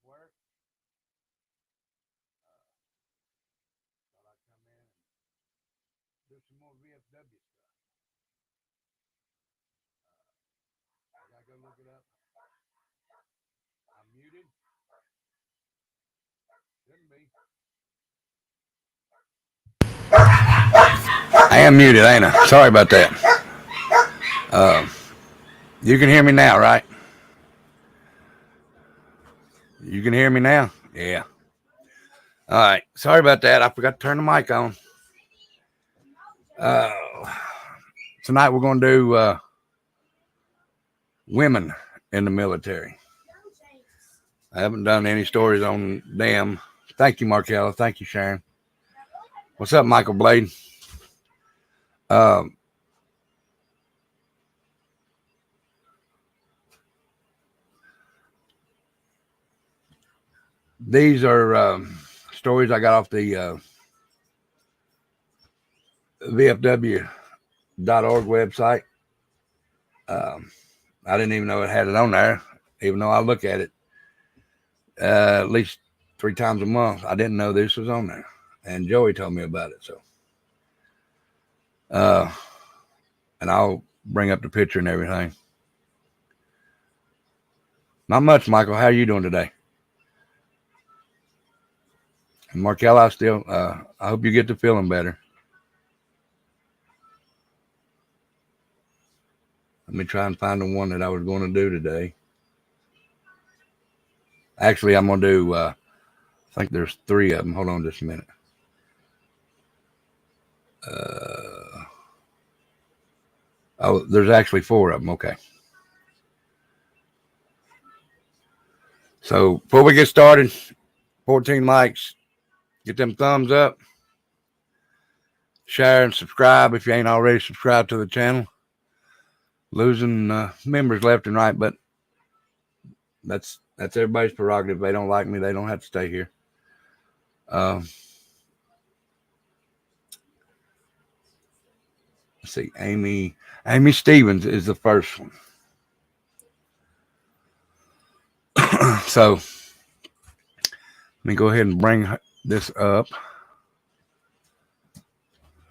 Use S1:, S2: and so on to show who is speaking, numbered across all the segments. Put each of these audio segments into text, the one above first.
S1: work. Thought I'd come in and do some more VFW stuff. I gotta go look it up. I'm muted. Shouldn't be. I am muted, ain't I? Sorry about that. You can hear me now, right? You can hear me now? Yeah. All right. Sorry about that. I forgot to turn the mic on. Tonight we're going to do women in the military. I haven't done any stories on them. Thank you, Markella. Thank you, Sharon. What's up, Michael Blade? These are stories I got off the VFW.org website. I didn't even know it had it on there, even though I look at it at least 3 times a month. I didn't know this was on there, and Joey told me about it. So, and I'll bring up the picture and everything. Not much, Michael. How are you doing today? And Markella, I hope you get to feeling better. Let me try and find the one that I was going to do today. Actually, I'm going to do, I think there's 3 of them. Hold on just a minute. Oh, there's actually 4 of them. Okay. So before we get started, 14 likes, get them thumbs up, share and subscribe if you ain't already subscribed to the channel. Losing members left and right, but that's everybody's prerogative. If they don't like me, they don't have to stay here. Let's see, Amy Stevens is the first one. So let me go ahead and bring this up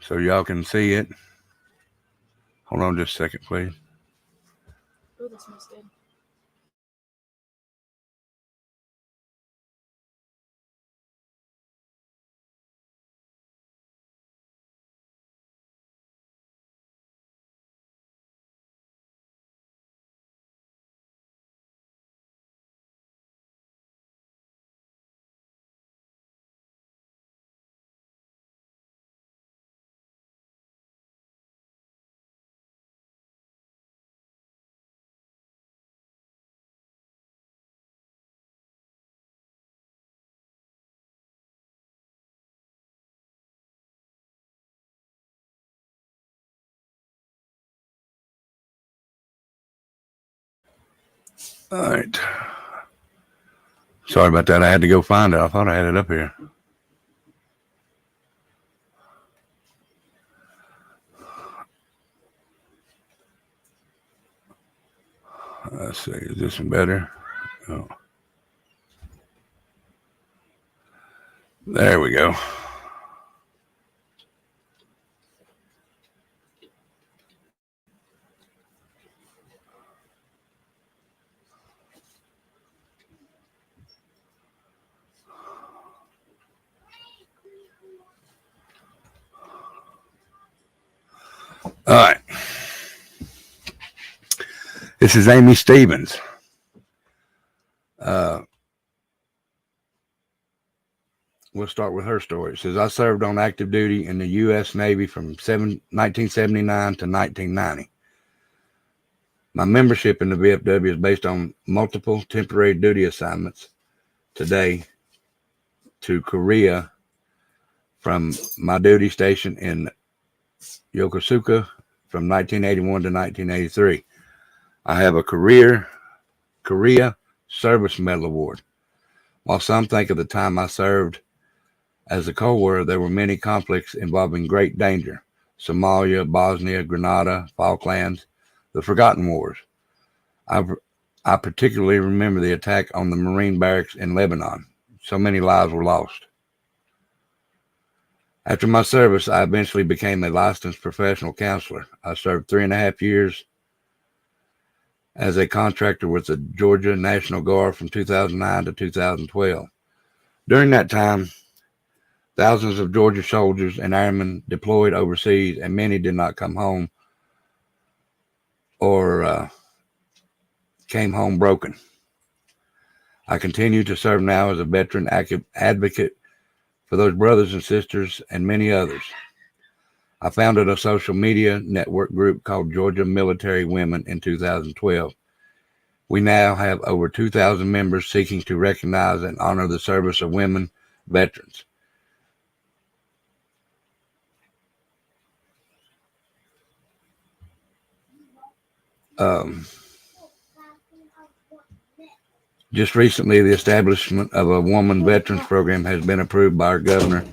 S1: so y'all can see it. Hold on just a second, please.
S2: Oh, that smells good.
S1: All right. Sorry about that. I had to go find it. I thought I had it up here. Let's see. Is this one better? Oh. There we go. All right. This is Amy Stevens. We'll start with her story. It says, I served on active duty in the U.S. Navy from 1979 to 1990. My membership in the VFW is based on multiple temporary duty assignments today to Korea from my duty station in Yokosuka from 1981 to 1983. I have a Korea Service Medal Award. While some think of the time I served as a co-warrior, there were many conflicts involving great danger. Somalia, Bosnia, Grenada, Falklands, the Forgotten Wars. I I particularly remember the attack on the Marine barracks in Lebanon. So many lives were lost. After my service, I eventually became a licensed professional counselor. I served 3.5 years as a contractor with the Georgia National Guard from 2009 to 2012. During that time, thousands of Georgia soldiers and airmen deployed overseas, and many did not come home or came home broken. I continue to serve now as a veteran advocate for those brothers and sisters and many others. I founded a social media network group called Georgia Military Women in 2012. We now have over 2,000 members seeking to recognize and honor the service of women veterans. Just recently, the establishment of a woman veterans program has been approved by our governor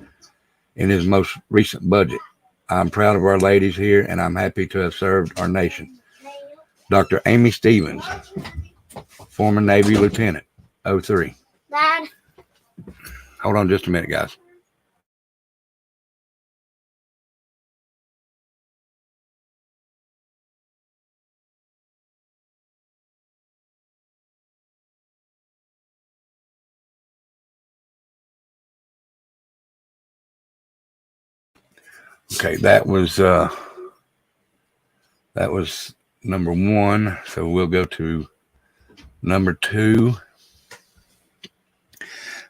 S1: in his most recent budget. I'm proud of our ladies here, and I'm happy to have served our nation. Dr. Amy Stevens, former Navy Lieutenant, 03.
S3: Dad.
S1: Hold on just a minute, guys. Okay, that was number one. So we'll go to number two.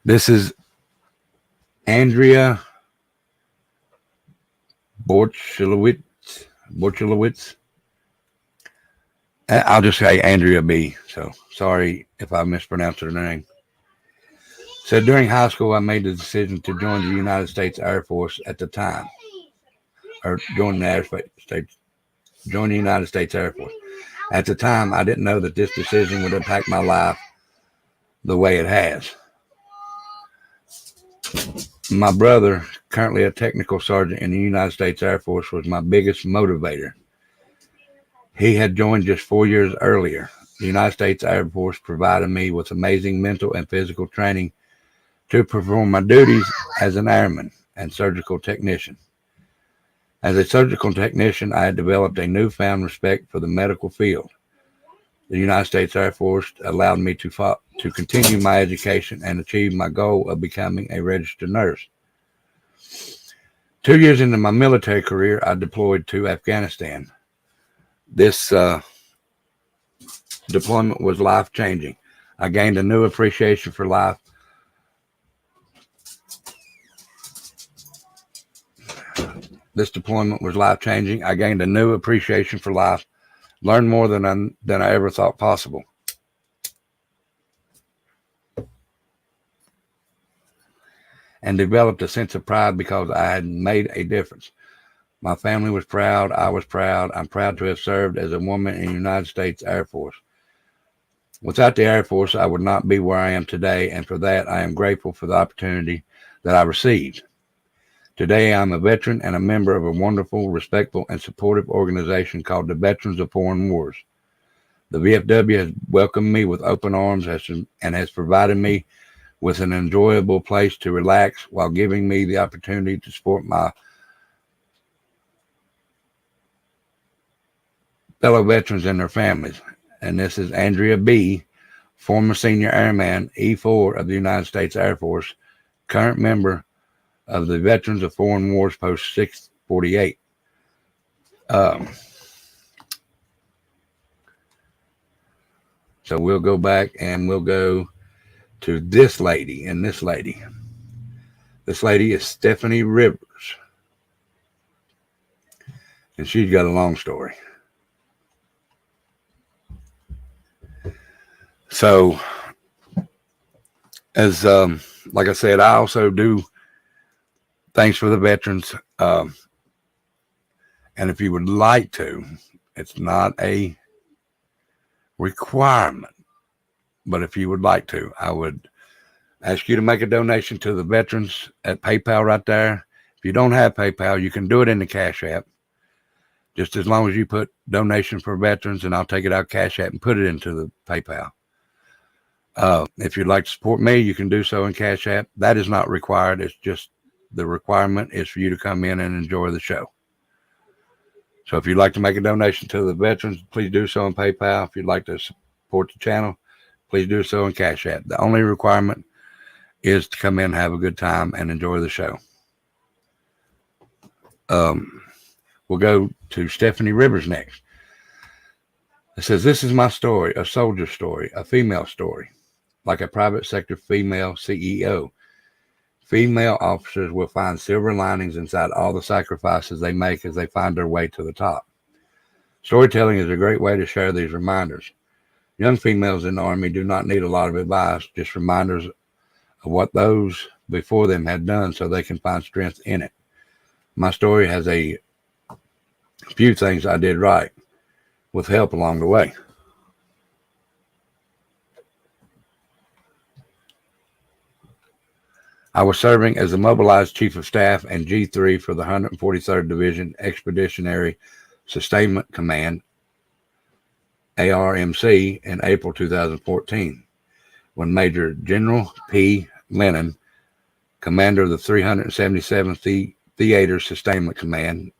S1: This is Andrea Borchelowitz. I'll just say Andrea B. So sorry if I mispronounced her name. So during high school, I made the decision to join the United States Air Force at the time, or join the United States Air Force. At the time, I didn't know that this decision would impact my life the way it has. My brother, currently a technical sergeant in the United States Air Force, was my biggest motivator. He had joined just 4 years earlier. The United States Air Force provided me with amazing mental and physical training to perform my duties as an airman and surgical technician. As a surgical technician, I had developed a newfound respect for the medical field. The United States Air Force allowed me to continue my education and achieve my goal of becoming a registered nurse. 2 years into my military career, I deployed to Afghanistan. This deployment was life-changing. I gained a new appreciation for life. This deployment was life-changing. I gained a new appreciation for life, learned more than I ever thought possible. And developed a sense of pride because I had made a difference. My family was proud. I was proud. I'm proud to have served as a woman in the United States Air Force. Without the Air Force, I would not be where I am today, and for that, I am grateful for the opportunity that I received. Today, I'm a veteran and a member of a wonderful, respectful, and supportive organization called the Veterans of Foreign Wars. The VFW has welcomed me with open arms and has provided me with an enjoyable place to relax while giving me the opportunity to support my fellow veterans and their families. And this is Andrea B., former senior airman, E4 of the United States Air Force, current member of the Veterans of Foreign Wars, Post 648. So we'll go back and we'll go to this lady and this lady. This lady is Stephanie Rivers. And she's got a long story. So, as like I said, I also do things for the veterans. And if you would like to, it's not a requirement, but if you would like to, I would ask you to make a donation to the veterans at PayPal right there. If you don't have PayPal, you can do it in the Cash App. just as long as you put donation for veterans, and I'll take it out Cash App and put it into the PayPal. If you'd like to support me, you can do so in Cash App. That is not required. It's just the requirement is for you to come in and enjoy the show. So if you'd like to make a donation to the veterans, please do so in PayPal. If you'd like to support the channel, please do so in Cash App. The only requirement is to come in and have a good time and enjoy the show. We'll go to Stephanie Rivers next. It says, this is my story, a soldier story, a female story, like a private sector female CEO. Female officers will find silver linings inside all the sacrifices they make as they find their way to the top. Storytelling is a great way to share these reminders. Young females in the Army do not need a lot of advice, just reminders of what those before them had done so they can find strength in it. My story has a few things I did right, with help along the way. I was serving as a mobilized Chief of Staff and G3 for the 143rd Division Expeditionary Sustainment Command, ARMC, in April 2014, when Major General P. Lennon, commander of the 377th Theater Sustainment Command,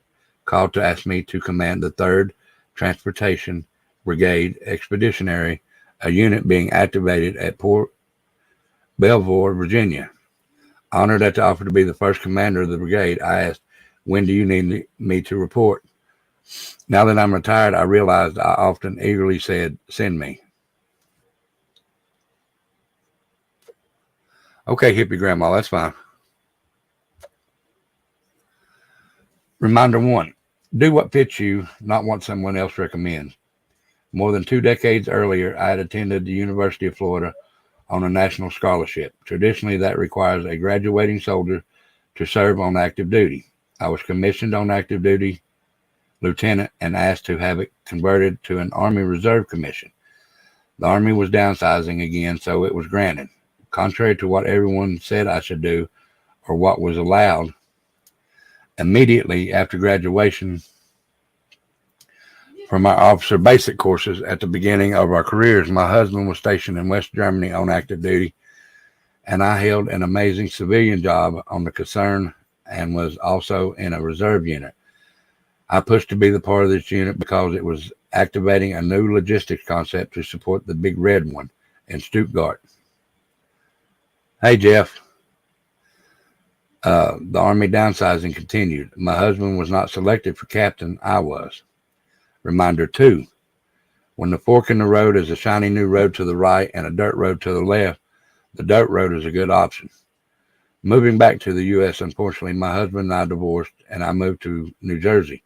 S1: called to ask me to command the 3rd Transportation Brigade Expeditionary, a unit being activated at Port Belvoir, Virginia. Honored at the offer to be the first commander of the brigade, I asked, when do you need me to report? Now that I'm retired, I realized I often eagerly said, send me. Okay, hippie grandma, that's fine. Reminder 1, do what fits you, not what someone else recommends. More than 2 decades earlier, I had attended the University of Florida on a national scholarship. Traditionally, that requires a graduating soldier to serve on active duty. I was commissioned on active duty lieutenant and asked to have it converted to an Army Reserve commission. The Army was downsizing again, so it was granted. Contrary to what everyone said I should do or what was allowed, immediately after graduation from our officer basic courses at the beginning of our careers, my husband was stationed in West Germany on active duty, and I held an amazing civilian job on the Kaserne and was also in a reserve unit. I pushed to be the part of this unit because it was activating a new logistics concept to support the Big Red One in Stuttgart. Hey, Jeff. The Army downsizing continued. My husband was not selected for captain. I was. Reminder 2, when the fork in the road is a shiny new road to the right and a dirt road to the left, the dirt road is a good option. Moving back to the U.S., unfortunately, my husband and I divorced, and I moved to New Jersey.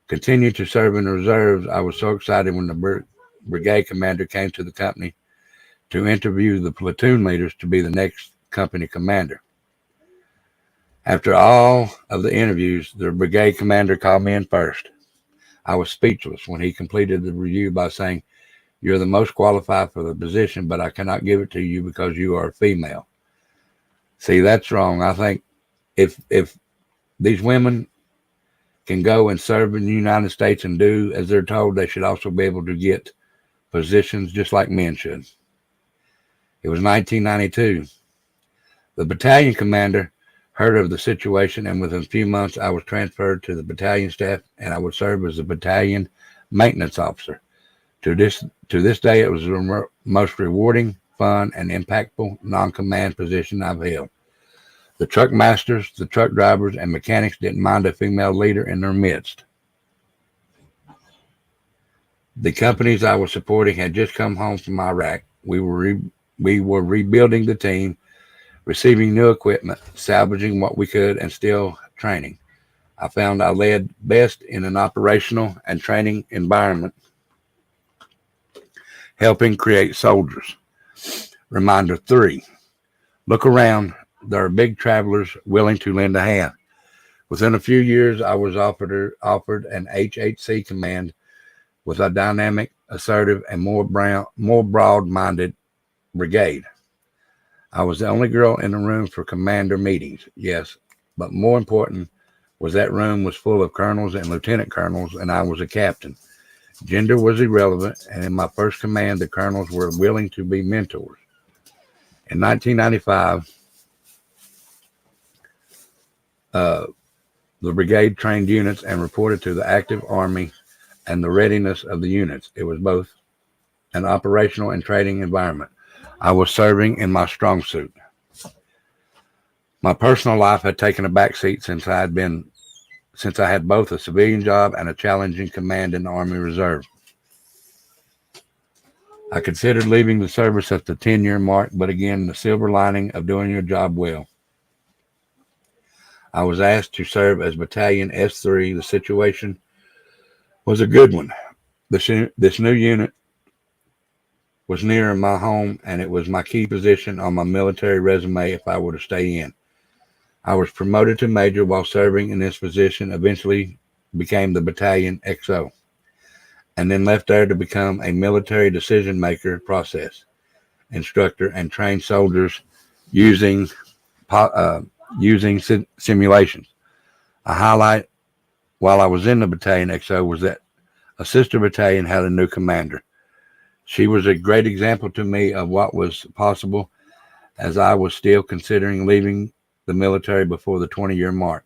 S1: Continued to serve in the reserves. I was so excited when the brigade commander came to the company to interview the platoon leaders to be the next company commander. After all of the interviews, the brigade commander called me in first. I was speechless when he completed the review by saying, you're the most qualified for the position, but I cannot give it to you because you are a female. See, that's wrong. I think if these women can go and serve in the United States and do as they're told, they should also be able to get positions just like men should. It was 1992. The battalion commander heard of the situation, and within a few months, I was transferred to the battalion staff, and I would serve as a battalion maintenance officer. To this day, it was the most rewarding, fun, and impactful non-command position I've held. The truck masters, the truck drivers, and mechanics didn't mind a female leader in their midst. The companies I was supporting had just come home from Iraq. We were rebuilding the team, receiving new equipment, salvaging what we could, and still training. I found I led best in an operational and training environment, helping create soldiers. Reminder 3, look around. There are big travelers willing to lend a hand. Within a few years, I was offered an HHC command with a dynamic, assertive, and more broad-minded brigade. I was the only girl in the room for commander meetings, yes, but more important, that room was full of colonels and lieutenant colonels, and I was a captain. Gender was irrelevant, and in my first command, the colonels were willing to be mentors. In 1995, the brigade trained units and reported to the active Army and the readiness of the units. It was both an operational and training environment. I was serving in my strong suit. My personal life had taken a backseat since I had both a civilian job and a challenging command in the Army Reserve. I considered leaving the service at the 10-year mark, but again, the silver lining of doing your job well. I was asked to serve as Battalion S3. The situation was a good one. This new unit was near my home, and it was my key position on my military resume if I were to stay in. I was promoted to major while serving in this position, eventually became the Battalion XO, and then left there to become a military decision maker process instructor and train soldiers using simulations. A highlight while I was in the Battalion XO was that a sister battalion had a new commander. She was a great example to me of what was possible, as I was still considering leaving the military before the 20-year mark.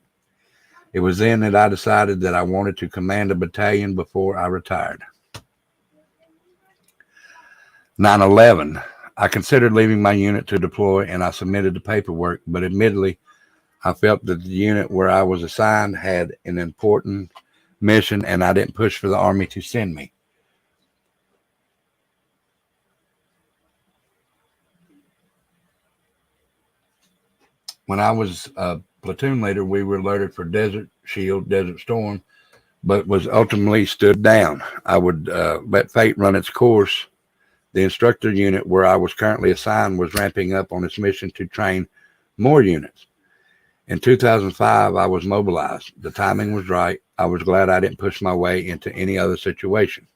S1: It was then that I decided that I wanted to command a battalion before I retired. 9/11. I considered leaving my unit to deploy, and I submitted the paperwork, but admittedly, I felt that the unit where I was assigned had an important mission, and I didn't push for the Army to send me. When I was a platoon leader, we were alerted for Desert Shield, Desert Storm, but was ultimately stood down. I would let fate run its course. The instructor unit where I was currently assigned was ramping up on its mission to train more units. In 2005, I was mobilized. The timing was right. I was glad I didn't push my way into any other situation.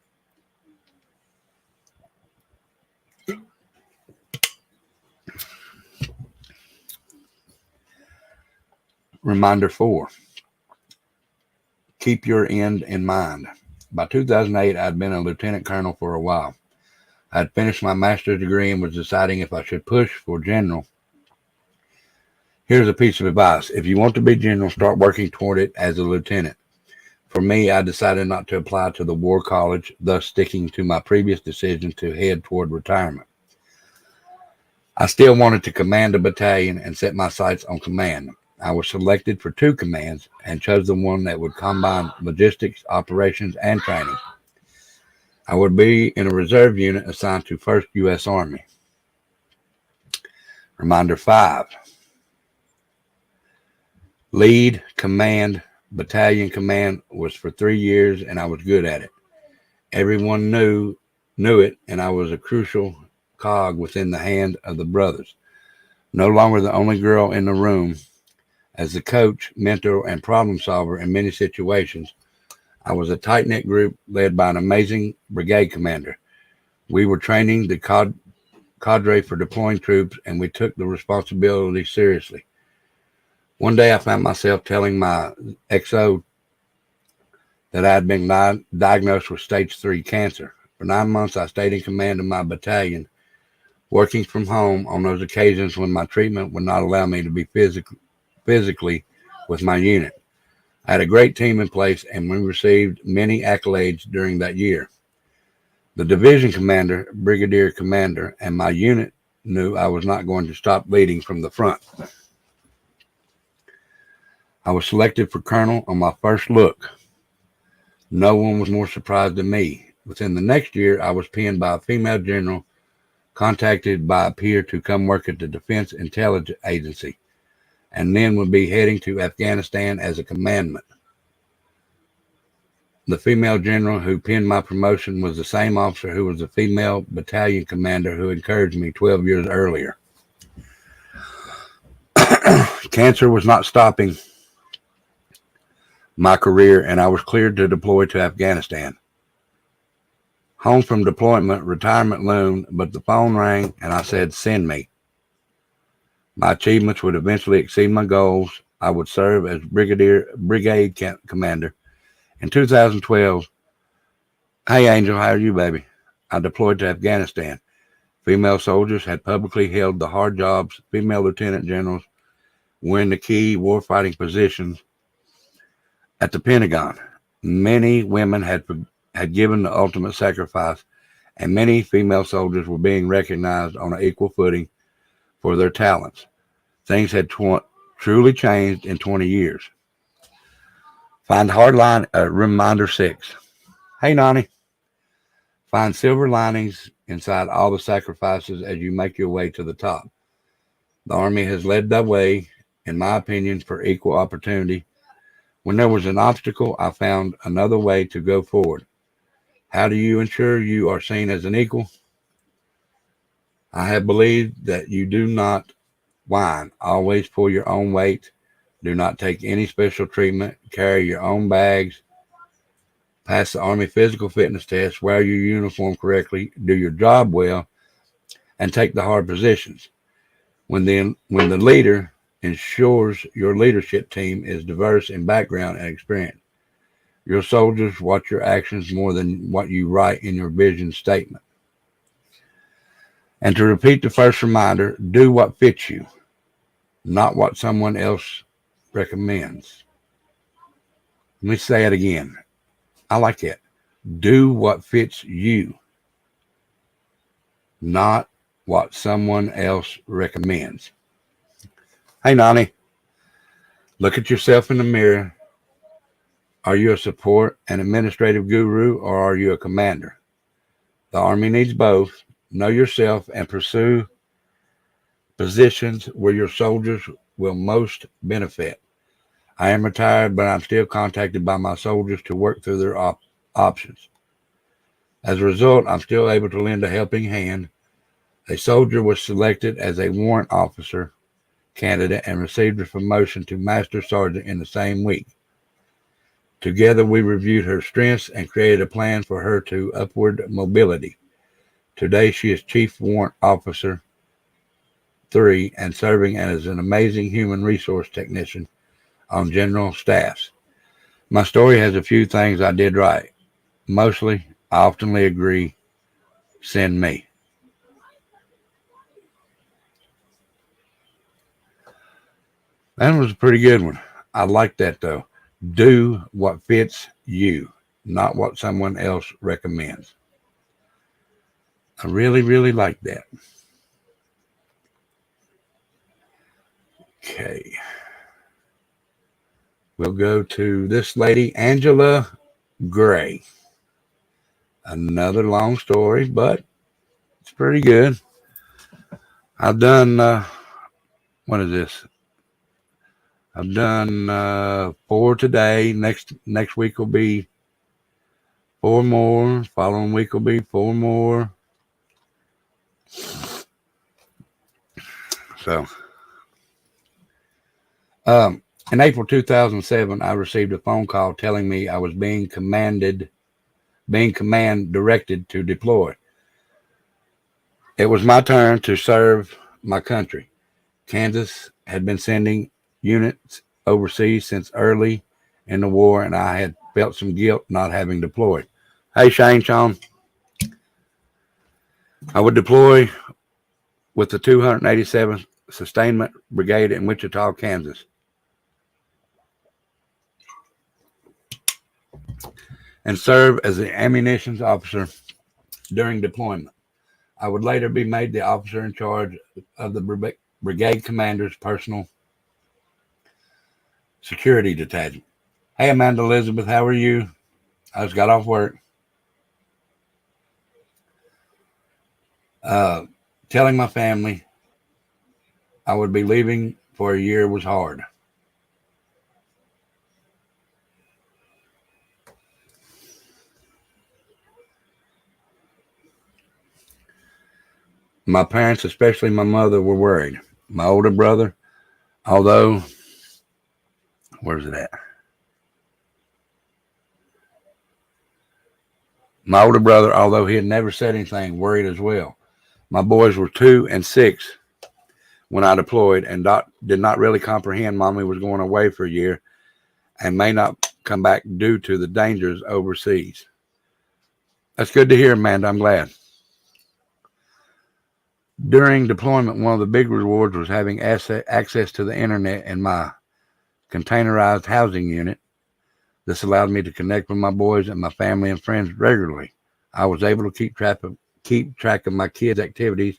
S1: Reminder 4. Keep your end in mind. By 2008, I'd been a lieutenant colonel for a while. I'd finished my master's degree and was deciding if I should push for general. Here's a piece of advice. If you want to be general, start working toward it as a lieutenant. For me, I decided not to apply to the War College, thus sticking to my previous decision to head toward retirement. I still wanted to command a battalion and set my sights on command. I was selected for 2 commands and chose the one that would combine logistics, operations, and training. I would be in a reserve unit assigned to 1st U.S. Army. Reminder 5. Lead, command, battalion command was for 3 years, and I was good at it. Everyone knew it, and I was a crucial cog within the hand of the brothers. No longer the only girl in the room. As the coach, mentor, and problem solver in many situations, I was a tight-knit group led by an amazing brigade commander. We were training the cadre for deploying troops, and we took the responsibility seriously. One day I found myself telling my XO that I had been diagnosed with stage 3 cancer. For 9 months, I stayed in command of my battalion, working from home on those occasions when my treatment would not allow me to be physically with my unit. I had a great team in place, and we received many accolades during that year. The division commander, brigadier commander, and my unit knew I was not going to stop leading from the front. I was selected for colonel on my first look. No one was more surprised than me. Within the next year, I was pinned by a female general, contacted by a peer to come work at the Defense Intelligence Agency, and then would be heading to Afghanistan as a commandant. The female general who pinned my promotion was the same officer who was the female battalion commander who encouraged me 12 years earlier. Cancer was not stopping my career, and I was cleared to deploy to Afghanistan. Home from deployment, retirement loomed, but the phone rang and I said, "Send me." My achievements would eventually exceed my goals. I would serve as brigade commander. In 2012, hey Angel, how are you, baby? I deployed to Afghanistan. Female soldiers had publicly held the hard jobs. Female lieutenant generals were in the key warfighting positions at the Pentagon. Many women had given the ultimate sacrifice, and many female soldiers were being recognized on an equal footing for their talents. Things had truly changed in 20 years. Find hardline reminder 6. Hey, Nani. Find silver linings inside all the sacrifices as you make your way to the top. The Army has led the way, in my opinion, for equal opportunity. When there was an obstacle, I found another way to go forward. How do you ensure you are seen as an equal? I have believed that you do not whine. Always pull your own weight. Do not take any special treatment. Carry your own bags. Pass the Army physical fitness test. Wear your uniform correctly. Do your job well. And take the hard positions. When the leader ensures your leadership team is diverse in background and experience. Your soldiers watch your actions more than what you write in your vision statement. And to repeat the first reminder, do what fits you, not what someone else recommends. Let me say it again. I like that. Do what fits you, not what someone else recommends. Hey, Nani, look at yourself in the mirror. Are you a support and administrative guru, or are you a commander? The Army needs both. Know yourself and pursue positions where your soldiers will most benefit. I am retired, but I'm still contacted by my soldiers to work through their options. As a result, I'm still able to lend a helping hand. A soldier was selected as a warrant officer candidate and received a promotion to master sergeant in the same week. Together, we reviewed her strengths and created a plan for her to upward mobility. Today, she is Chief Warrant Officer 3 and serving as an amazing human resource technician on general staffs. My story has a few things I did right. Mostly, I often agree, send me. That was a pretty good one. I like that, though. Do what fits you, not what someone else recommends. I really, really like that. Okay. We'll go to this lady, Angela Gray. Another long story, but it's pretty good. I've done, what is this? I've done 4 today. Next week will be 4 more. Following week will be 4 more. So, in April 2007, I received a phone call telling me I was being command directed to deploy. It was my turn to serve my country. Kansas had been sending units overseas since early in the war, and I had felt some guilt not having deployed. Hey, Sean. I would deploy with the 287th Sustainment Brigade in Wichita, Kansas, and serve as the ammunition officer during deployment. I would later be made the officer in charge of the brigade commander's personal security detachment. Hey, Amanda Elizabeth, how are you? I just got off work. Telling my family I would be leaving for a year was hard. My parents, especially my mother, were worried. My older brother, although, where's it at? My older brother, although he had never said anything, worried as well. My boys were 2 and 6. when I deployed and did not really comprehend Mommy was going away for a year and may not come back due to the dangers overseas. That's good to hear, Amanda. I'm glad. During deployment, one of the big rewards was having access to the internet in my containerized housing unit. This allowed me to connect with my boys and my family and friends regularly. I was able to keep track of my kids' activities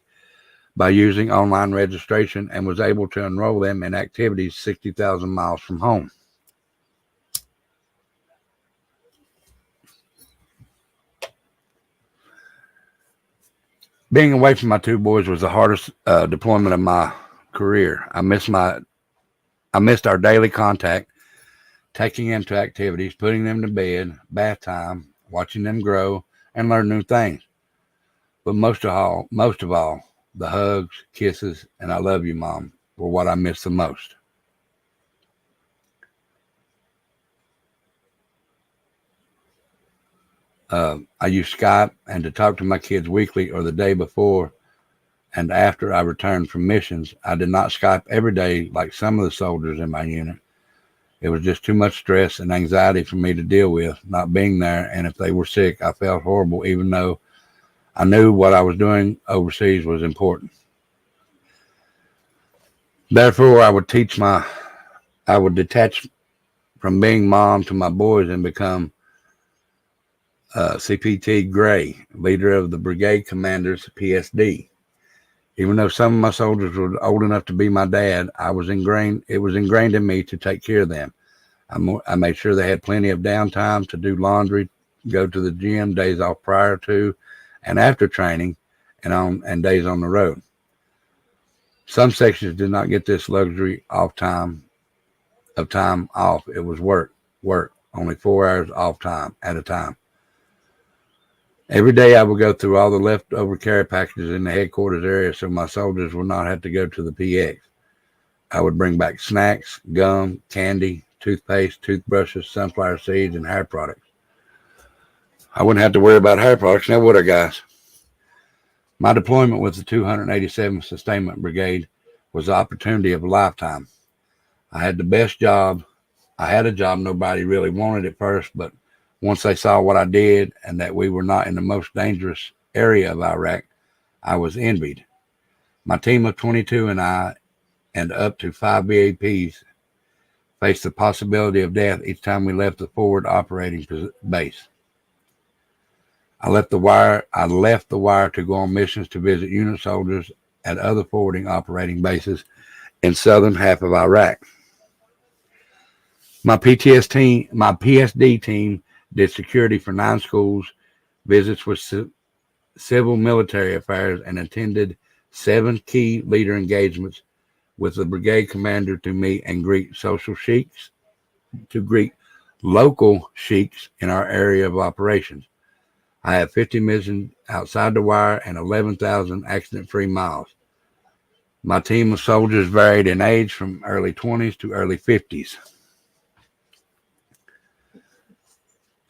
S1: by using online registration and was able to enroll them in activities 60,000 miles from home. Being away from my two boys was the hardest deployment of my career. I missed our daily contact, taking them to activities, putting them to bed, bath time, watching them grow, and learn new things. But most of all, the hugs, kisses, and I love you, Mom, were what I miss the most. I use Skype and to talk to my kids weekly or the day before and after I returned from missions. I did not Skype every day like some of the soldiers in my unit. It was just too much stress and anxiety for me to deal with, not being there, and if they were sick, I felt horrible, even though I knew what I was doing overseas was important. Therefore, I would detach from being mom to my boys and become CPT Gray, leader of the Brigade Commanders PSD. Even though some of my soldiers were old enough to be my dad, it was ingrained in me to take care of them. I made sure they had plenty of downtime to do laundry, go to the gym, days off prior to and after training, and days on the road. Some sections did not get this luxury of time off. It was work, only 4 hours off time at a time. Every day I would go through all the leftover care packages in the headquarters area so my soldiers would not have to go to the PX. I would bring back snacks, gum, candy, toothpaste, toothbrushes, sunflower seeds, and hair products. I wouldn't have to worry about hair products now, would I, guys? My deployment with the 287th Sustainment Brigade was the opportunity of a lifetime. I had the best job. I had a job nobody really wanted at first, but once they saw what I did and that we were not in the most dangerous area of Iraq, I was envied. My team of 22 and I, and up to 5 BAPs, faced the possibility of death each time we left the forward operating base. I left the wire to go on missions to visit unit soldiers at other forwarding operating bases in southern half of Iraq. My PSD team did security for 9 schools, visits with civil military affairs, and attended 7 key leader engagements with the brigade commander to meet and greet local sheiks in our area of operations. I have 50 missions outside the wire and 11,000 accident-free miles. My team of soldiers varied in age from early 20s to early 50s.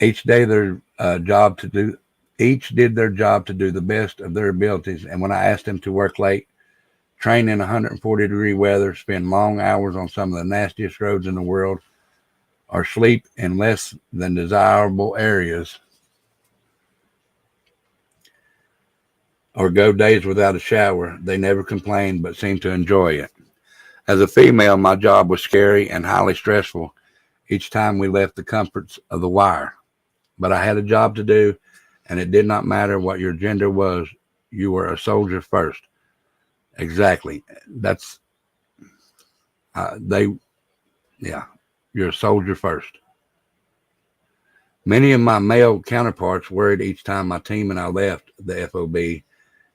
S1: Each did their job to do the best of their abilities, and when I asked them to work late, train in 140-degree weather, spend long hours on some of the nastiest roads in the world, or sleep in less than desirable areas, or go days without a shower, they never complained but seemed to enjoy it. As a female, my job was scary and highly stressful each time we left the comforts of the wire. But I had a job to do, and it did not matter what your gender was. You were a soldier first. Exactly. That's you're a soldier first. Many of my male counterparts worried each time my team and I left the FOB,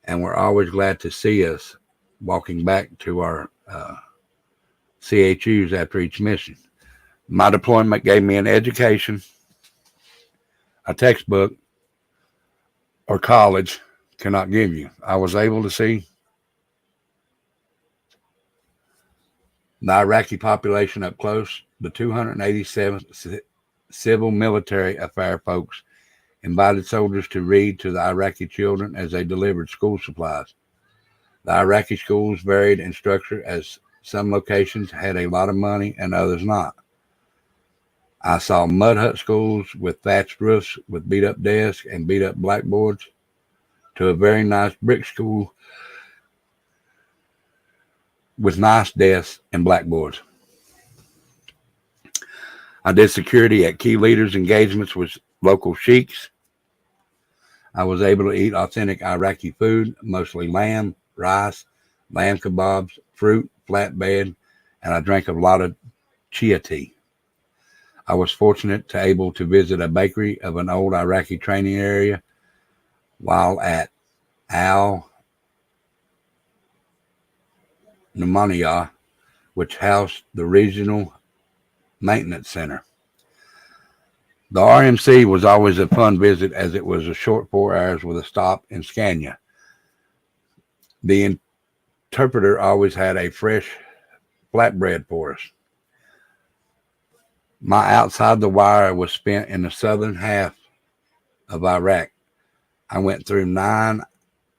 S1: and were always glad to see us walking back to our CHUs after each mission. My deployment gave me an education, a textbook, or college cannot give you. I was able to see the Iraqi population up close. The 287th Civil Military Affair folks invited soldiers to read to the Iraqi children as they delivered school supplies. The Iraqi schools varied in structure as some locations had a lot of money and others not. I saw mud hut schools with thatched roofs with beat up desks and beat up blackboards to a very nice brick school with nice desks and blackboards. I did security at key leaders' engagements with local sheiks. I was able to eat authentic Iraqi food, mostly lamb, rice, lamb kebabs, fruit, flatbread, and I drank a lot of chia tea. I was fortunate to able to visit a bakery of an old Iraqi training area while at Al Numaniyah, which housed the regional maintenance center. The RMC was always a fun visit as it was a short 4 hours with a stop in Scania. The interpreter always had a fresh flatbread for us. My outside the wire was spent in the southern half of Iraq. I went through 9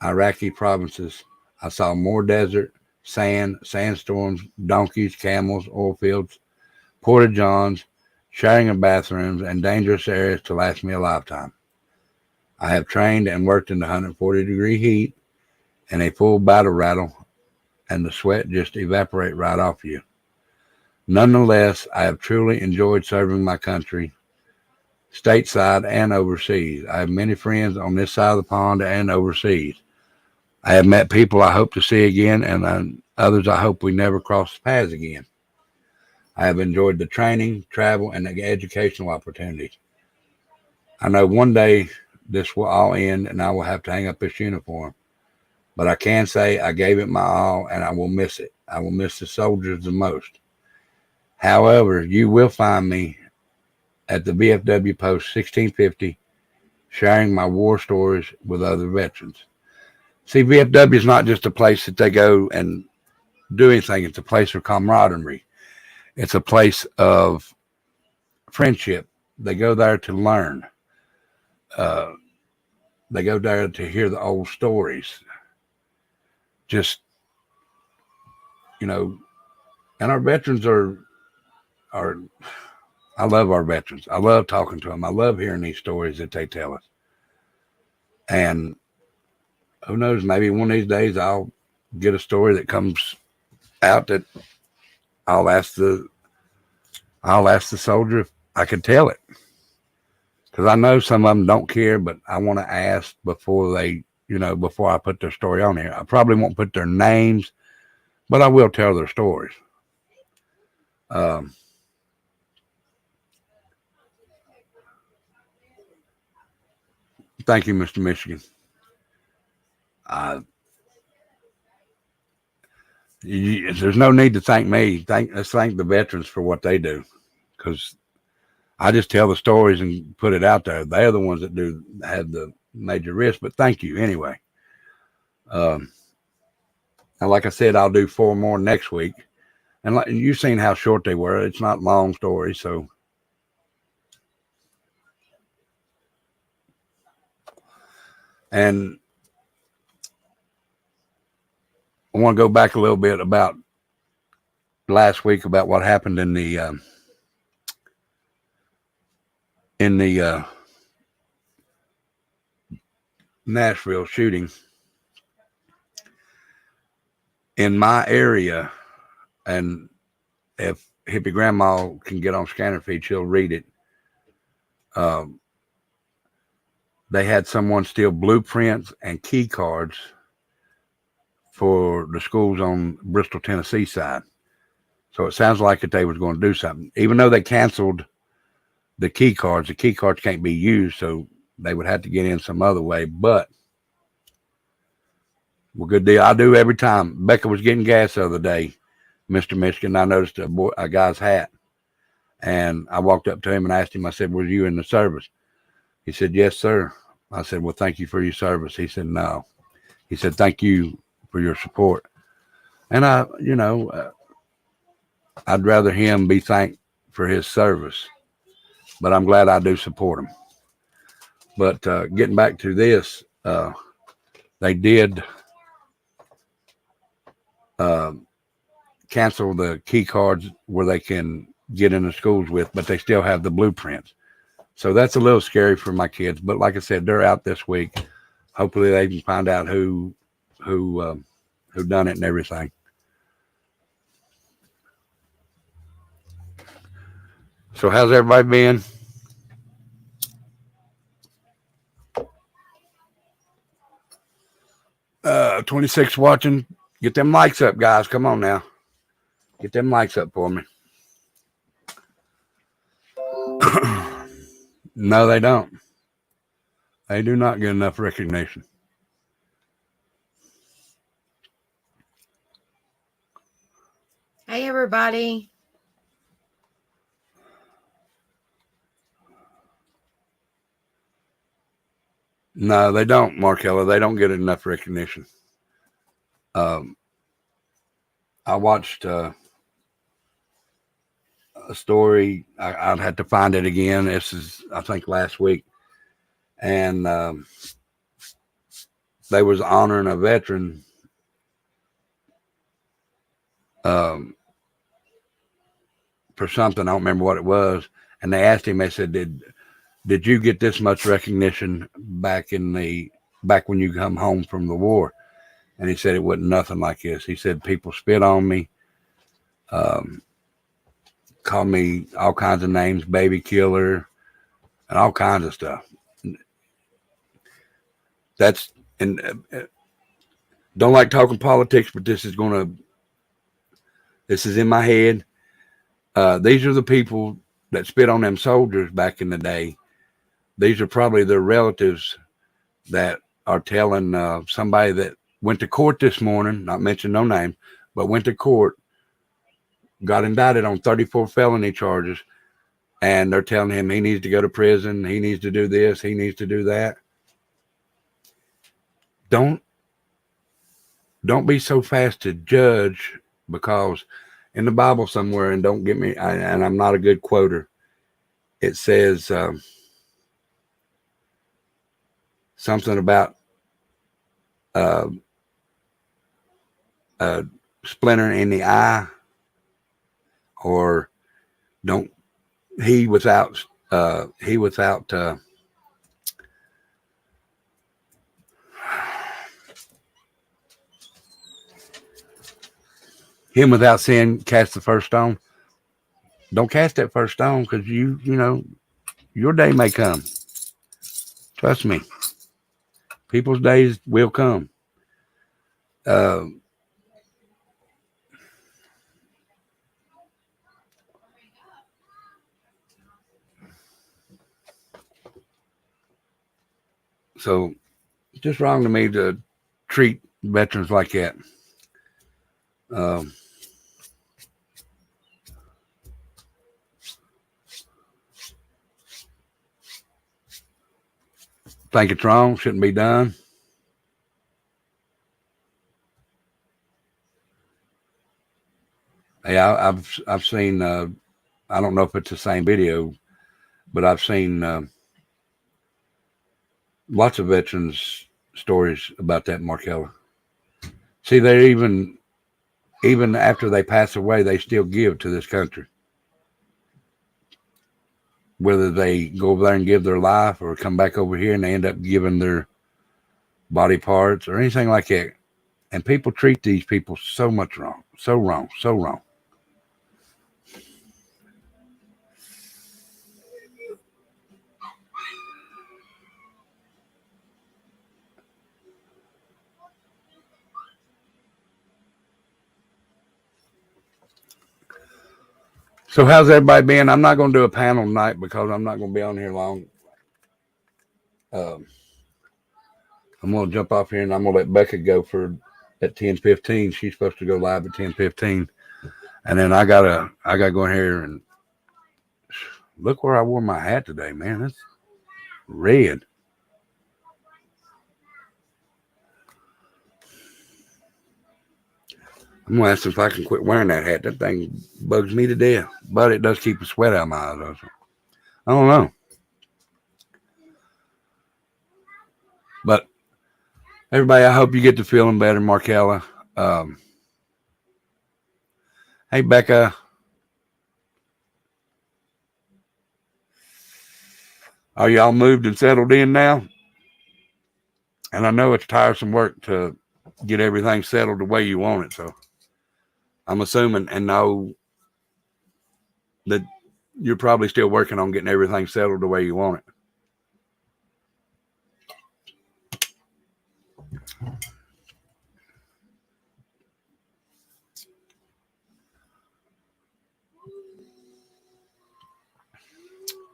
S1: Iraqi provinces. I saw more desert, sand, sandstorms, donkeys, camels, oil fields, porta-johns, sharing of bathrooms, and dangerous areas to last me a lifetime. I have trained and worked in the 140-degree heat in a full battle rattle, and the sweat just evaporate right off you. Nonetheless, I have truly enjoyed serving my country, stateside and overseas. I have many friends on this side of the pond and overseas. I have met people I hope to see again, and others I hope we never cross paths again. I have enjoyed the training, travel, and the educational opportunities. I know one day this will all end and I will have to hang up this uniform, but I can say I gave it my all and I will miss it. I will miss the soldiers the most. However, you will find me at the VFW Post 1650 sharing my war stories with other veterans. See, VFW is not just a place that they go and do anything. It's a place of camaraderie. It's a place of friendship. They go there to learn. They go there to hear the old stories. Just, and our veterans are, I love our veterans. I love talking to them. I love hearing these stories that they tell us. And who knows, maybe one of these days I'll get a story that comes out that I'll ask the soldier if I could tell it, because I know some of them don't care, but I want to ask before before I put their story on here. I probably won't put their names, but I will tell their stories. Thank you, Mr. Michigan. There's no need to thank me. Let's thank the veterans for what they do, because I just tell the stories and put it out there. They're the ones that have the major risk, but thank you anyway. And like I said, I'll do 4 more next week. And like you've seen how short they were. It's not long stories, so. And I want to go back a little bit about last week about what happened in the Nashville shooting. In my area, and if Hippie Grandma can get on Scanner Feed, she'll read it. They had someone steal blueprints and key cards for the schools on Bristol, Tennessee side. So it sounds like that they was going to do something. Even though they canceled the key cards can't be used, so they would have to get in some other way. But, well, good deal. I do every time. Becca was getting gas the other day, Mr. Michigan. I noticed a guy's hat. And I walked up to him and asked him, I said, "Were you in the service?" He said, "Yes, sir." I said, "Well, thank you for your service." He said, "No." He said, "Thank you for your support." And I'd rather him be thanked for his service, but I'm glad I do support him. But getting back to this, they did uh, cancel the key cards where they can get into schools with, but they still have the blueprints. So that's a little scary for my kids. But like I said, they're out this week. Hopefully they can find out who done it and everything. So how's everybody been? 26 watching. Get them likes up, guys. Come on now. Get them likes up for me. No, they don't. They do not get enough recognition.
S3: Hey, everybody.
S1: No, they don't, Markella. They don't get enough recognition. I watched a story. I'd have to find it again. This is, I think, last week. And they was honoring a veteran for something. I don't remember what it was. And they asked him, they said, did you get this much recognition back when you come home from the war? And he said it wasn't nothing like this. He said people spit on me, called me all kinds of names, baby killer, and all kinds of stuff. That's, and don't like talking politics, but this is in my head. These are the people that spit on them soldiers back in the day. These are probably their relatives that are telling somebody that went to court this morning, not mention no name, but went to court, got indicted on 34 felony charges, and they're telling him he needs to go to prison, he needs to do this, he needs to do that. Don't be so fast to judge, because in the Bible somewhere, and don't get me, and I'm not a good quoter, it says something about splinter in the eye, or don't he without him without sin cast the first stone. Don't cast that first stone, because you know your day may come. Trust me, people's days will come. So it's just wrong to me to treat veterans like that. Think it's wrong, shouldn't be done. Yeah, I've seen. I don't know if it's the same video, but I've seen lots of veterans stories about that, Markella. See, they even after they pass away, they still give to this country. Whether they go over there and give their life, or come back over here and they end up giving their body parts or anything like that. And people treat these people so much wrong, so wrong, so wrong. So how's everybody been? I'm not going to do a panel tonight because I'm not going to be on here long. I'm going to jump off here and I'm going to let Becca go at 10:15. She's supposed to go live at 10:15. And then I gotta go in here and look where I wore my hat today, man. That's red. I'm gonna ask if I can quit wearing that hat. That thing bugs me to death, but it does keep the sweat out of my eyes. Also. I don't know, but everybody, I hope you get to feeling better, Markella. Hey, Becca. Are y'all moved and settled in now? And I know it's tiresome work to get everything settled the way you want it. So I'm assuming and know that you're probably still working on getting everything settled the way you want it.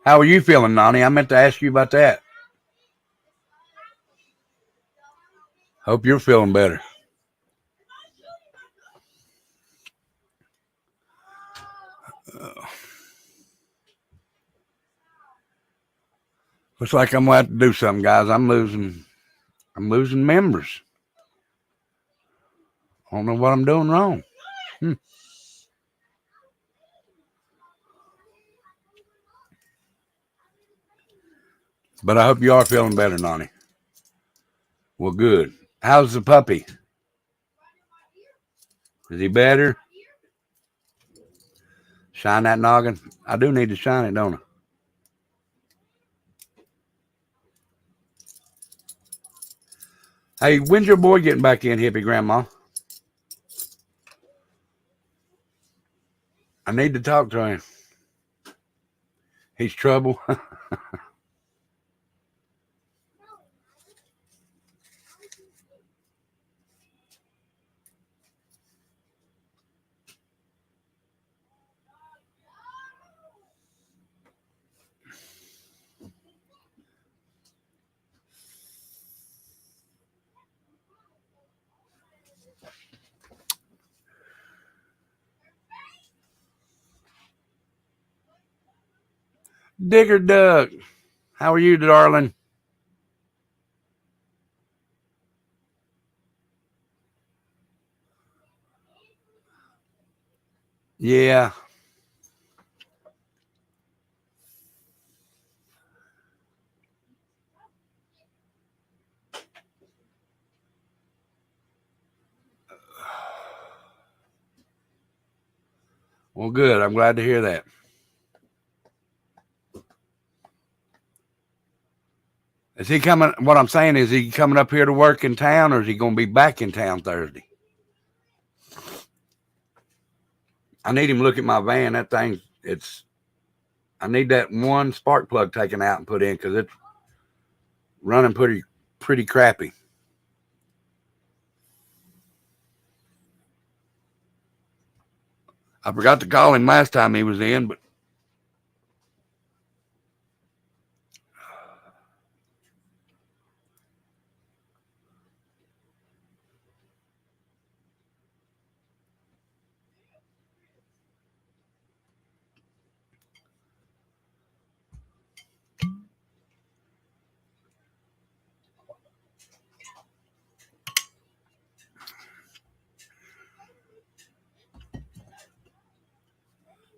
S1: How are you feeling, Nani? I meant to ask you about that. Hope you're feeling better. Looks like I'm gonna have to do something, guys. I'm losing members. I don't know what I'm doing wrong. But I hope you are feeling better, Nani. Well, good. How's the puppy? Is he better? Shine that noggin. I do need to shine it, don't I? Hey, when's your boy getting back in, hippie grandma? I need to talk to him. He's trouble. Digger Duck, how are you, darling? Yeah. Well, good. I'm glad to hear that. Is he coming? What I'm saying is, he coming up here to work in town, or is he going to be back in town Thursday? I need him to look at my van. That thing, I need that one spark plug taken out and put in because it's running pretty crappy. I forgot to call him last time he was in, but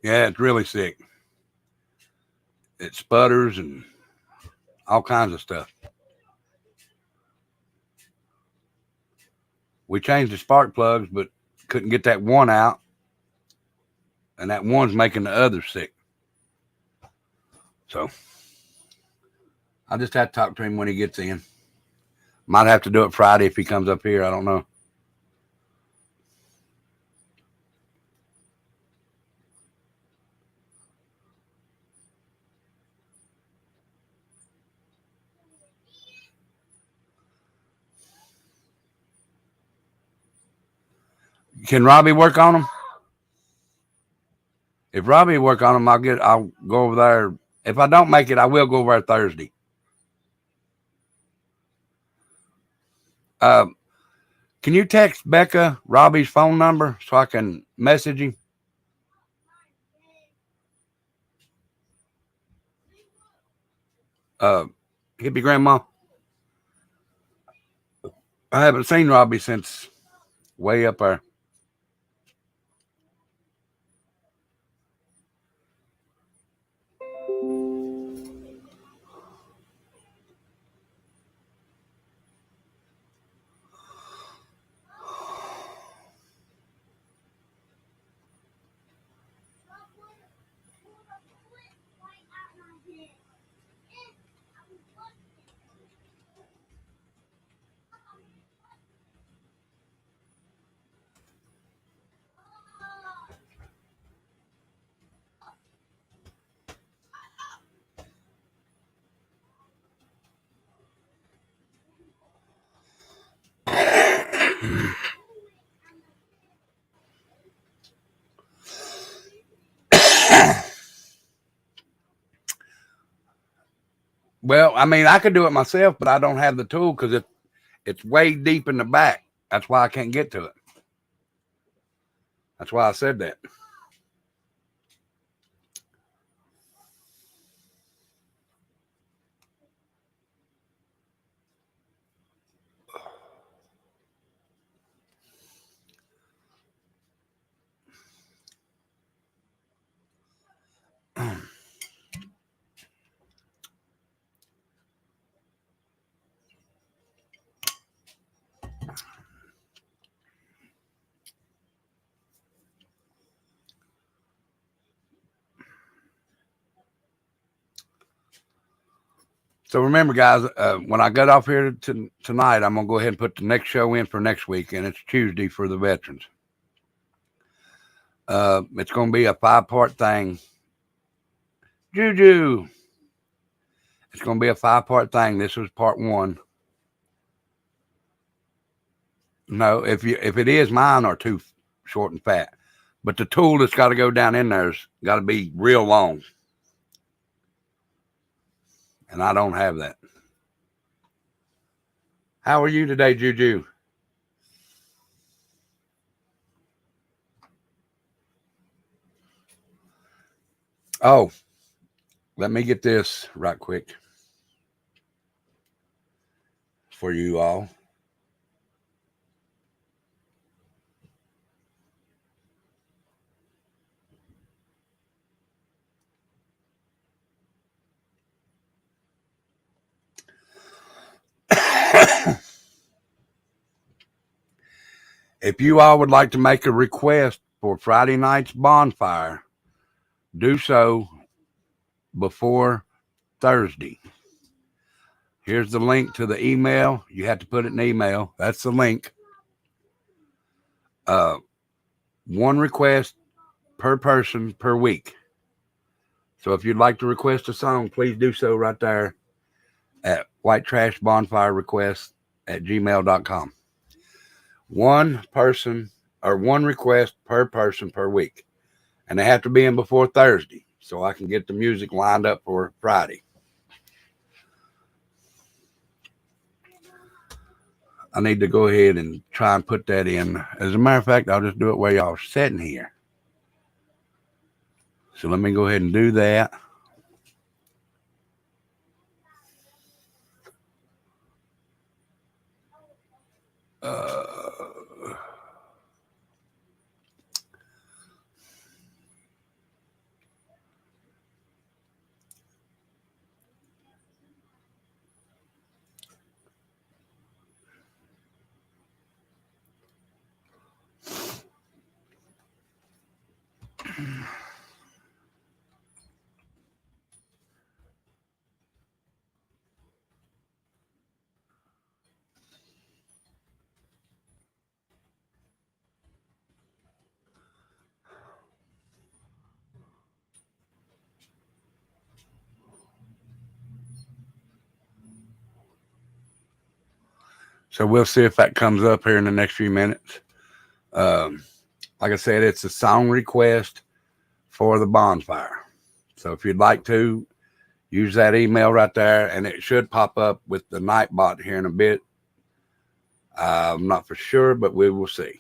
S1: yeah, it's really sick. It sputters and all kinds of stuff. We changed the spark plugs, but couldn't get that one out, and that one's making the other sick. So I'll just have to talk to him when he gets in. Might have to do it Friday if he comes up here. I don't know. Can Robbie work on them? If Robbie work on them, I'll go over there. If I don't make it, I will go over there Thursday. Can you text Becca Robbie's phone number so I can message him? Hippie grandma. I haven't seen Robbie since way up there. Well, I mean, I could do it myself, but I don't have the tool because it's way deep in the back. That's why I can't get to it. That's why I said that. So remember, guys, when I get off here tonight, I'm going to go ahead and put the next show in for next week, and it's Tuesday for the veterans. It's going to be a 5-part thing. Juju. It's going to be a 5-part thing. This was part 1. No, if it is, mine are too short and fat. But the tool that's got to go down in there's got to be real long. And I don't have that. How are you today, Juju? Oh, let me get this right quick for you all. If you all would like to make a request for Friday night's bonfire, do so before Thursday. Here's the link to the email. You have to put it in email. That's the link. One request per person per week. So if you'd like to request a song, please do so right there at whitetrashbonfirerequest@gmail.com. One person or one request per person per week. And they have to be in before Thursday so I can get the music lined up for Friday. I need to go ahead and try and put that in. As a matter of fact, I'll just do it while y'all are sitting here. So let me go ahead and do that. So we'll see if that comes up here in the next few minutes. Like I said, it's a song request for the bonfire. So if you'd like to, use that email right there, and it should pop up with the Nightbot here in a bit. I'm not for sure, but we will see.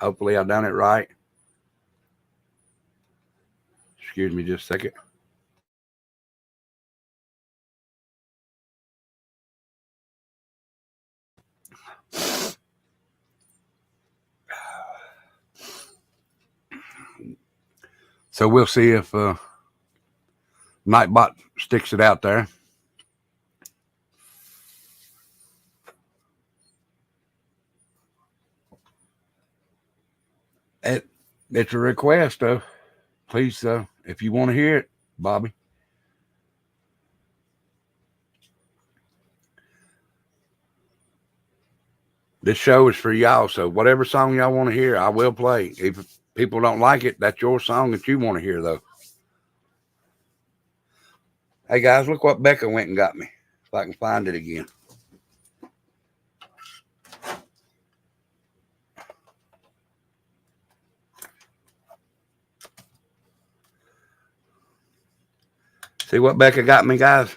S1: Hopefully I've done it right. Excuse me just a second. So we'll see if Nightbot sticks it out there. It's a request, though. Please, if you want to hear it, Bobby. This show is for y'all, so whatever song y'all want to hear, I will play. If people don't like it, that's your song that you want to hear, though. Hey, guys, look what Becca went and got me, if I can find it again. See what Becca got me, guys?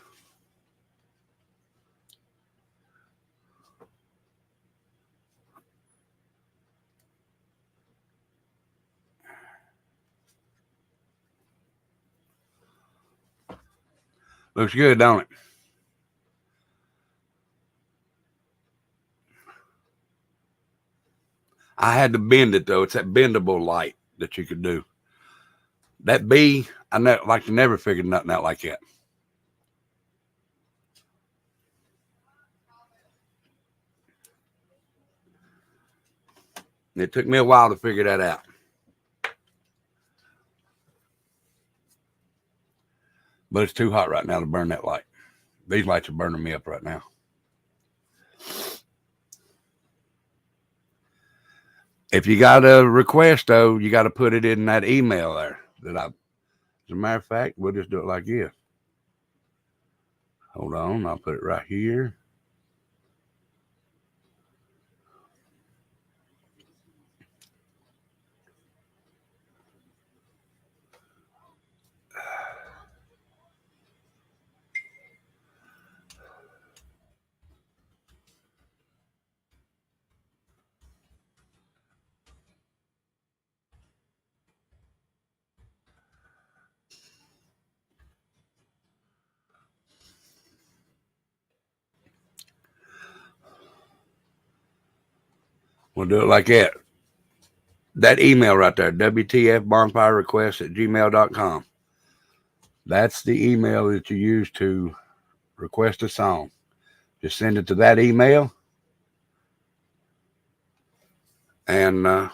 S1: Looks good, don't it? I had to bend it though. It's that bendable light that you could do. That B, I never figured nothing out like that. It took me a while to figure that out. But it's too hot right now to burn that light. These lights are burning me up right now. If you got a request, though, you got to put it in that email there. As a matter of fact, we'll just do it like this. Hold on, I'll put it right here. We'll do it like that. That email right there, WTFbonfirerequest@gmail.com. That's the email that you use to request a song. Just send it to that email. And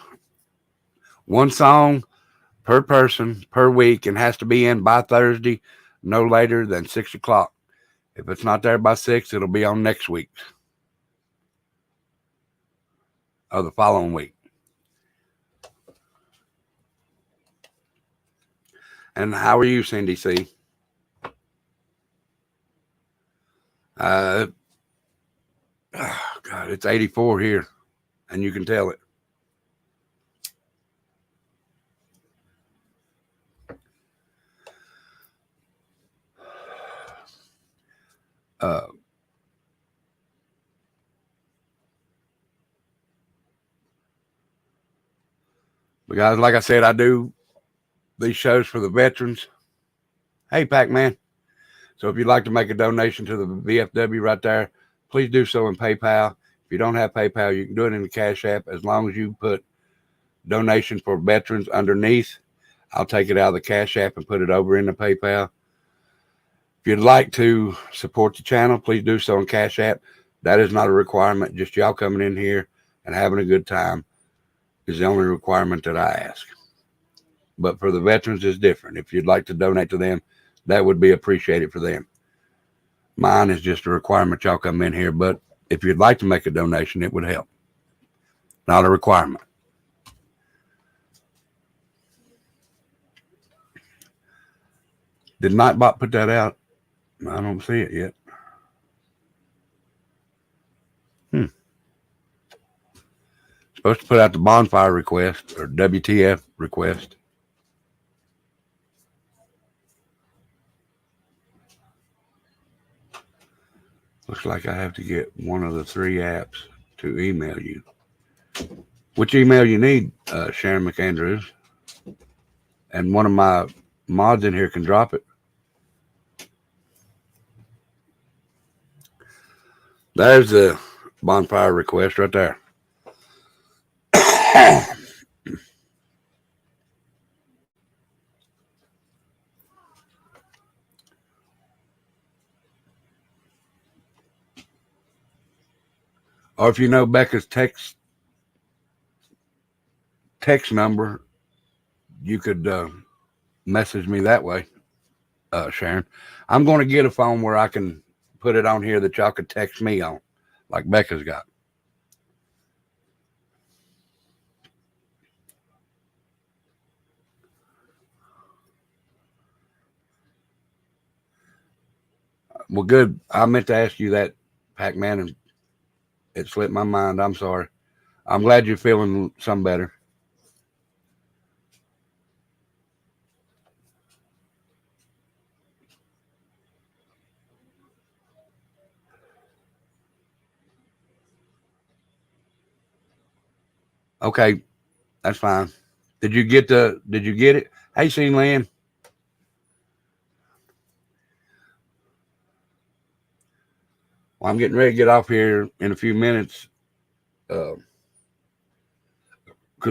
S1: one song per person per week, and has to be in by Thursday, no later than 6 o'clock. If it's not there by 6, it'll be on next week or the following week. And how are you, Cindy C? Oh God, it's 84 here, and you can tell it. But guys, like I said, I do these shows for the veterans. Hey, Pac-Man. So if you'd like to make a donation to the VFW right there, please do so in PayPal. If you don't have PayPal, you can do it in the Cash App. As long as you put donation for veterans underneath, I'll take it out of the Cash App and put it over in the PayPal. If you'd like to support the channel, please do so in Cash App. That is not a requirement. Just y'all coming in here and having a good time is the only requirement that I ask. But for the veterans, it's different. If you'd like to donate to them, that would be appreciated for them. Mine is just a requirement y'all come in here. But if you'd like to make a donation, it would help. Not a requirement. Did Nightbot put that out? I don't see it yet. Supposed to put out the bonfire request or WTF request. Looks like I have to get one of the 3 apps to email you. Which email you need, Sharon McAndrews? And one of my mods in here can drop it. There's the bonfire request right there. Or if you know Becca's text number, you could message me that way, Sharon. I'm going to get a phone where I can put it on here that y'all could text me on, like Becca's got. Well, good. I meant to ask you that, Pac-Man, and it slipped my mind. I'm sorry. I'm glad you're feeling some better. Okay, that's fine. Did you get it? Hey, Sheen Lynn. Well, I'm getting ready to get off here in a few minutes because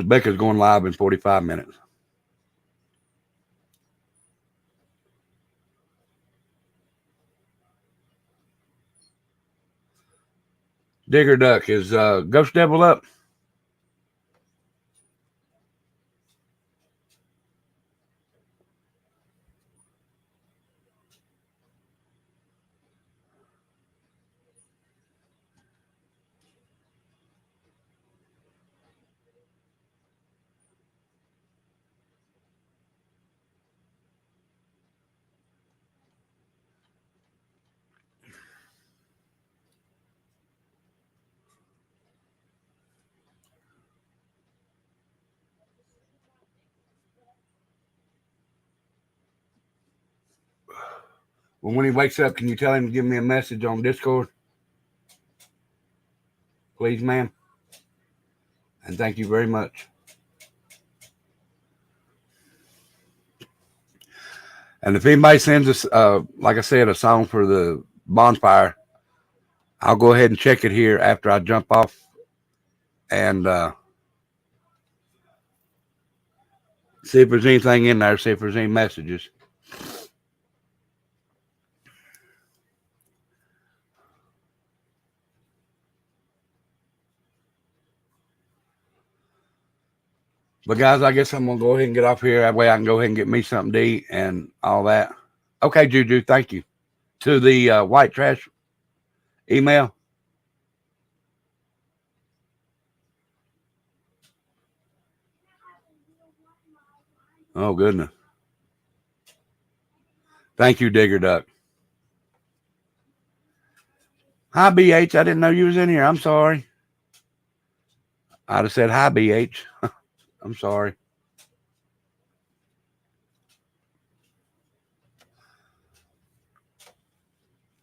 S1: Becca's going live in 45 minutes. Digger Duck, is Ghost Devil up? Well, when he wakes up, can you tell him to give me a message on Discord? Please, ma'am. And thank you very much. And if anybody sends us, like I said, a song for the bonfire, I'll go ahead and check it here after I jump off and see if there's anything in there, see if there's any messages. But guys, I guess I'm going to go ahead and get off here. That way I can go ahead and get me something to eat and all that. Okay, Juju, thank you. To the white trash email. Oh, goodness. Thank you, Digger Duck. Hi, BH. I didn't know you was in here. I'm sorry. I'd have said hi, BH. I'm sorry.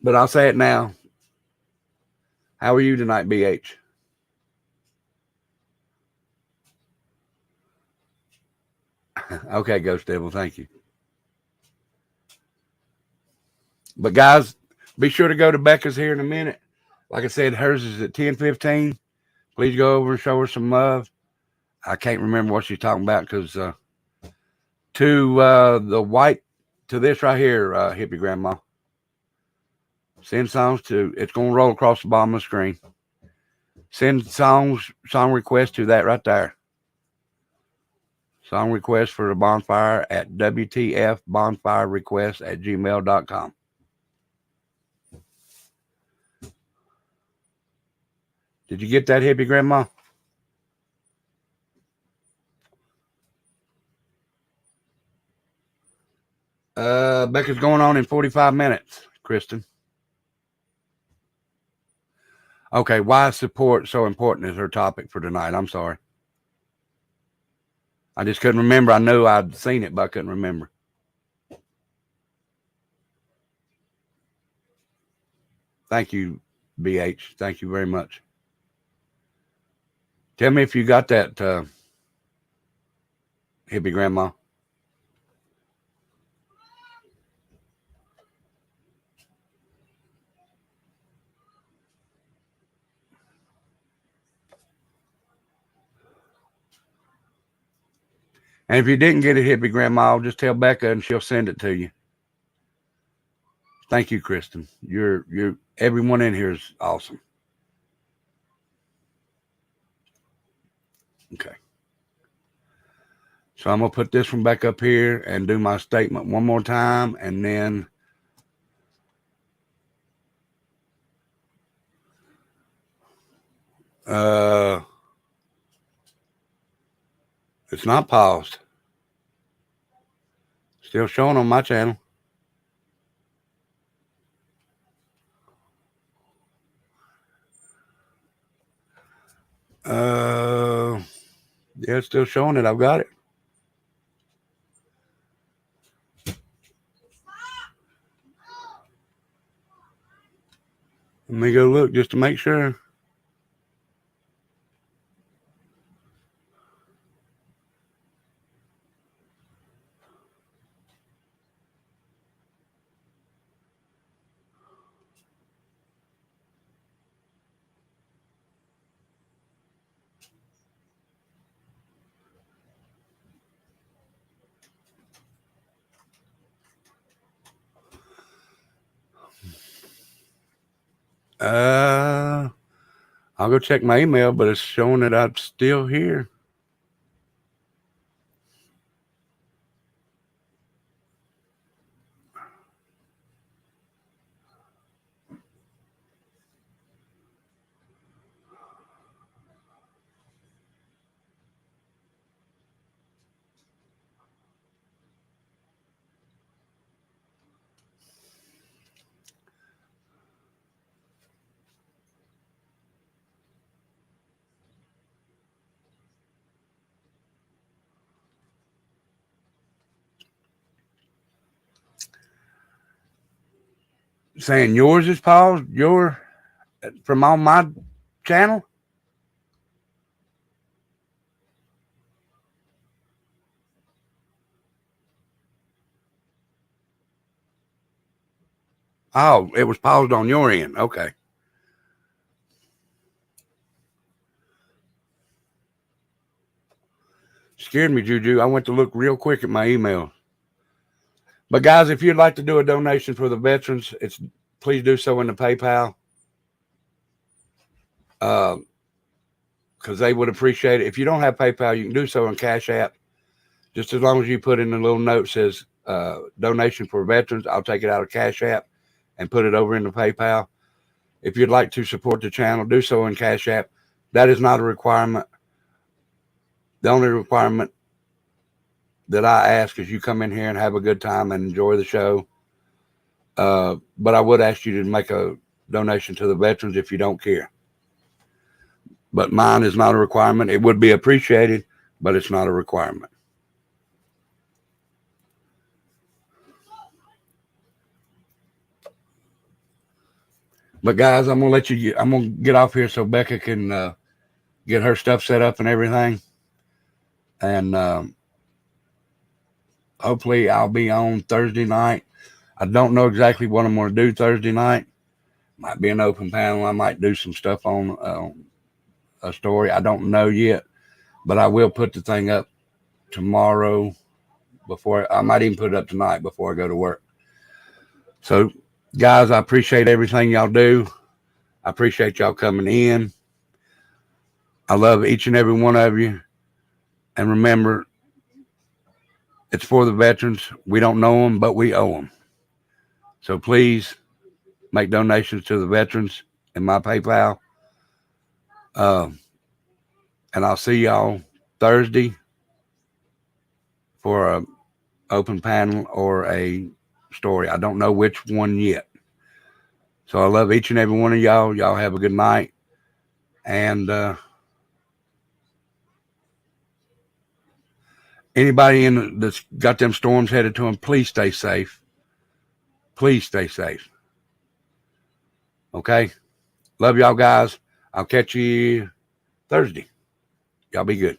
S1: But I'll say it now. How are you tonight, BH? Okay, Ghost Devil. Thank you. But guys, be sure to go to Becca's here in a minute. Like I said, hers is at 10:15. Please go over and show her some love. I can't remember what she's talking about because to the white, to this right here, hippie grandma. Send songs to, it's going to roll across the bottom of the screen. Send song requests to that right there. Song request for the bonfire at WTFbonfirerequest@gmail.com. Did you get that, hippie grandma? Becca's going on in 45 minutes, Kristen. Okay, why is support so important is her topic for tonight. I'm sorry. I just couldn't remember. I knew I'd seen it, but I couldn't remember. Thank you, BH. Thank you very much. Tell me if you got that, hippie grandma. And if you didn't get it, hippie grandma, just tell Becca and she'll send it to you. Thank you, Kristen. You're everyone in here is awesome. Okay. So I'm gonna put this one back up here and do my statement one more time, and then it's not paused. Still showing on my channel. Yeah, it's still showing it. I've got it. Let me go look just to make sure. I'll go check my email, but it's showing that I'm still here. Saying yours is paused. Your from on my channel. Oh, it was paused on your end. Okay. Scared me, Juju. I went to look real quick at my email. But guys, if you'd like to do a donation for the veterans, please do so in the PayPal. Because they would appreciate it. If you don't have PayPal, you can do so in Cash App. Just as long as you put in a little note that says donation for veterans, I'll take it out of Cash App and put it over into PayPal. If you'd like to support the channel, do so in Cash App. That is not a requirement. The only requirement that I ask is you come in here and have a good time and enjoy the show. But I would ask you to make a donation to the veterans if you don't care. But mine is not a requirement. It would be appreciated, but it's not a requirement. But guys, I'm gonna get off here so Becca can get her stuff set up and everything. And hopefully I'll be on Thursday night. I don't know exactly what I'm going to do Thursday night. Might be an open panel. I might do some stuff on a story. I don't know yet, but I will put the thing up tomorrow I might even put it up tonight before I go to work. So guys, I appreciate everything y'all do. I appreciate y'all coming in. I love each and every one of you. And remember, it's for the veterans. We don't know them, but we owe them. So please make donations to the veterans in my PayPal. And I'll see y'all Thursday for a open panel or a story. I don't know which one yet. So I love each and every one of y'all. Y'all have a good night. And anybody that's got them storms headed to them, please stay safe. Please stay safe. Okay? Love y'all guys. I'll catch you Thursday. Y'all be good.